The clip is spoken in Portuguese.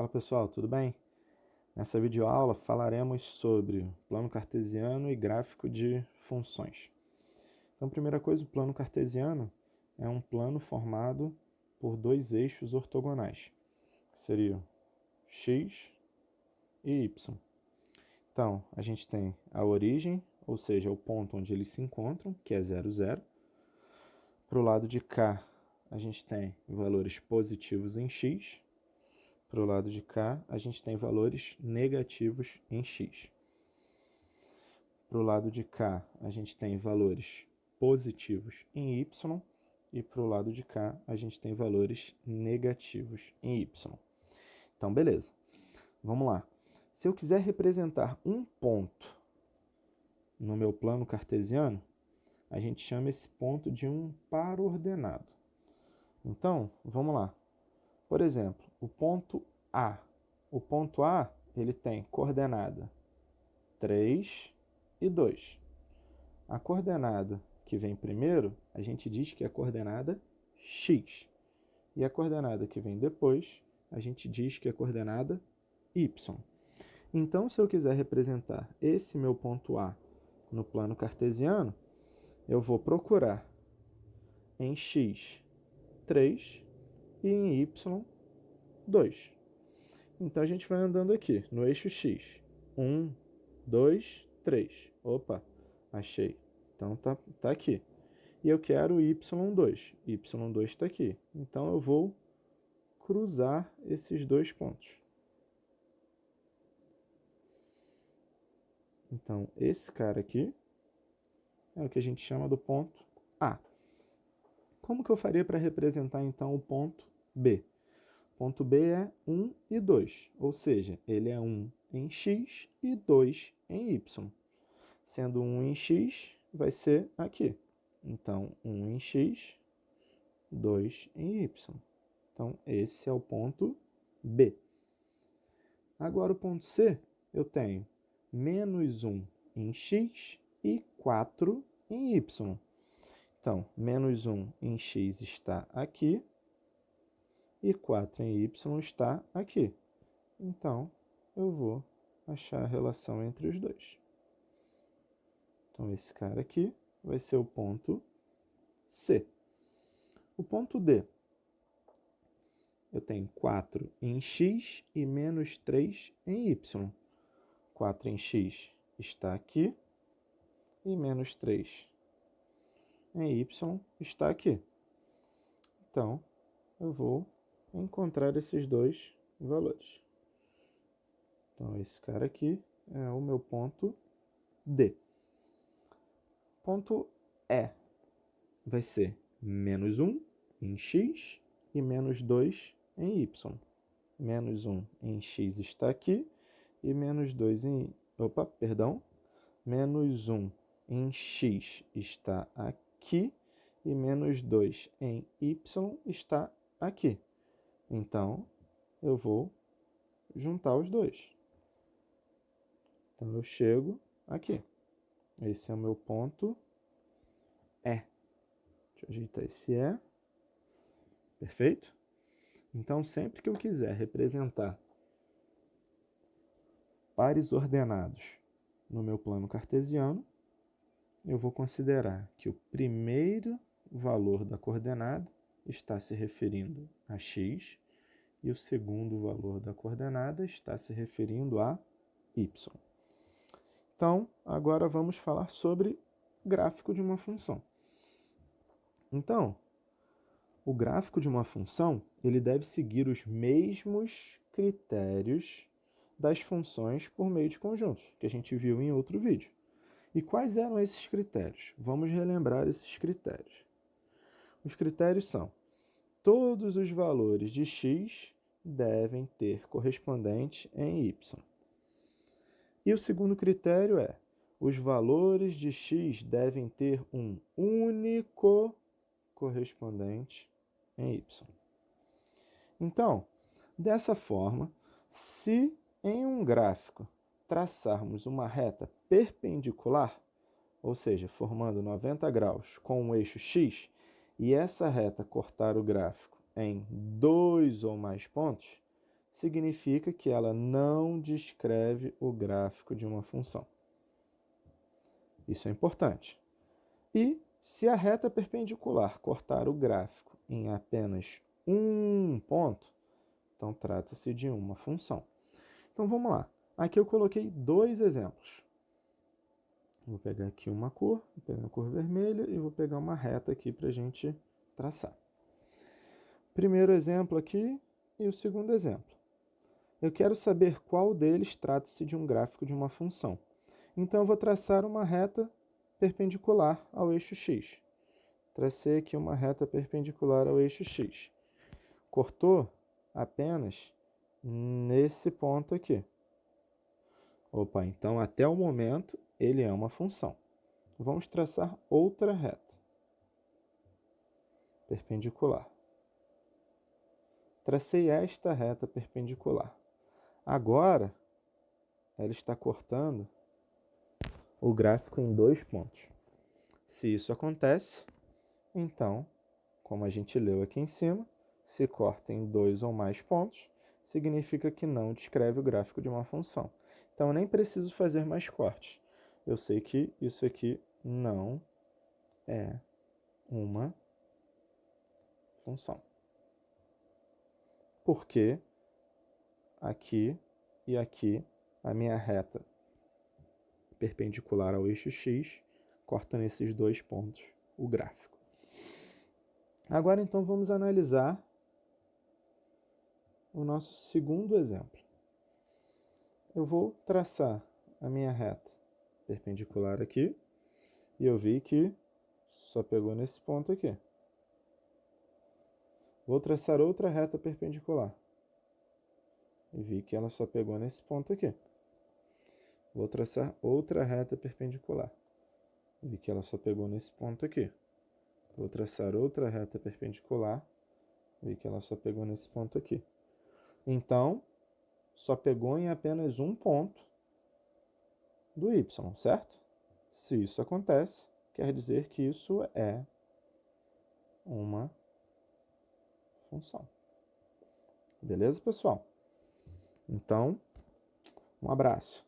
Fala pessoal, tudo bem? Nessa videoaula falaremos sobre plano cartesiano e gráfico de funções. Então, primeira coisa, o plano cartesiano é um plano formado por dois eixos ortogonais, que seriam x e y. Então, a gente tem a origem, ou seja, o ponto onde eles se encontram, que é 0, 0. Para o lado de cá, a gente tem valores positivos em x. Para o lado de cá, a gente tem valores negativos em x. Para o lado de cá, a gente tem valores positivos em y. E para o lado de cá, a gente tem valores negativos em y. Então, beleza. Vamos lá. Se eu quiser representar um ponto no meu plano cartesiano, a gente chama esse ponto de um par ordenado. Então, vamos lá. Por exemplo, o ponto A. O ponto A, ele tem coordenada 3 e 2. A coordenada que vem primeiro, a gente diz que é a coordenada x. E a coordenada que vem depois, a gente diz que é a coordenada y. Então, se eu quiser representar esse meu ponto A no plano cartesiano, eu vou procurar em x 3 e em y 2. Então, a gente vai andando aqui, no eixo x. 1, 2, 3. Opa, achei. Então, tá aqui. E eu quero y2. y2 está aqui. Então, eu vou cruzar esses dois pontos. Então, esse cara aqui é o que a gente chama do ponto A. Como que eu faria para representar, então, o ponto B? O ponto B é 1 e 2, ou seja, ele é 1 em x e 2 em y. Sendo 1 em x, vai ser aqui. Então, 1 em x, 2 em y. Então, esse é o ponto B. Agora, o ponto C, eu tenho menos 1 em x e 4 em y. Então, menos 1 em x está aqui e 4 em y está aqui. Então, eu vou achar a relação entre os dois. Então, esse cara aqui vai ser o ponto C. O ponto D, eu tenho 4 em x e menos 3 em y. 4 em x está aqui e menos 3 em y está aqui. Então, eu vou encontrar esses dois valores. Então, esse cara aqui é o meu ponto D. Ponto E vai ser menos 1 em x e menos 2 em y. Menos 1 em x está aqui e menos 2 em... Menos 1 em x está aqui e menos 2 em y está aqui. Então, eu vou juntar os dois. Então, eu chego aqui. Esse é o meu ponto E. Deixa eu ajeitar esse E. Perfeito? Então, sempre que eu quiser representar pares ordenados no meu plano cartesiano, eu vou considerar que o primeiro valor da coordenada está se referindo a x e o segundo valor da coordenada está se referindo a y. Então, agora vamos falar sobre gráfico de uma função. Então, o gráfico de uma função, ele deve seguir os mesmos critérios das funções por meio de conjuntos, que a gente viu em outro vídeo. E quais eram esses critérios? Vamos relembrar esses critérios. Os critérios são: todos os valores de x devem ter correspondente em y. E o segundo critério é: os valores de x devem ter um único correspondente em y. Então, dessa forma, se em um gráfico traçarmos uma reta perpendicular, ou seja, formando 90 graus com um eixo x, e essa reta cortar o gráfico em dois ou mais pontos, significa que ela não descreve o gráfico de uma função. Isso é importante. E se a reta perpendicular cortar o gráfico em apenas um ponto, então trata-se de uma função. Então vamos lá. Aqui eu coloquei dois exemplos. Vou pegar aqui uma cor, vou pegar uma cor vermelha e vou pegar uma reta aqui para a gente traçar. Primeiro exemplo aqui e o segundo exemplo. Eu quero saber qual deles trata-se de um gráfico de uma função. Então eu vou traçar uma reta perpendicular ao eixo x. Tracei aqui uma reta perpendicular ao eixo x. Cortou apenas nesse ponto aqui. Opa, então até o momento ele é uma função. Vamos traçar outra reta perpendicular. Tracei esta reta perpendicular. Agora, ela está cortando o gráfico em dois pontos. Se isso acontece, então, como a gente leu aqui em cima, se corta em dois ou mais pontos, significa que não descreve o gráfico de uma função. Então, eu nem preciso fazer mais cortes. Eu sei que isso aqui não é uma função. Porque aqui e aqui a minha reta perpendicular ao eixo x corta nesses dois pontos o gráfico. Agora, então, vamos analisar o nosso segundo exemplo. Eu vou traçar a minha reta perpendicular aqui e eu vi que só pegou nesse ponto aqui. Vou traçar outra reta perpendicular e vi que ela só pegou nesse ponto aqui. Vou traçar outra reta perpendicular. Vi que ela só pegou nesse ponto aqui. Vou traçar outra reta perpendicular. Vi que ela só pegou nesse ponto aqui. Então, só pegou em apenas um ponto do y, certo? Se isso acontece, quer dizer que isso é uma função. Beleza, pessoal? Então, um abraço.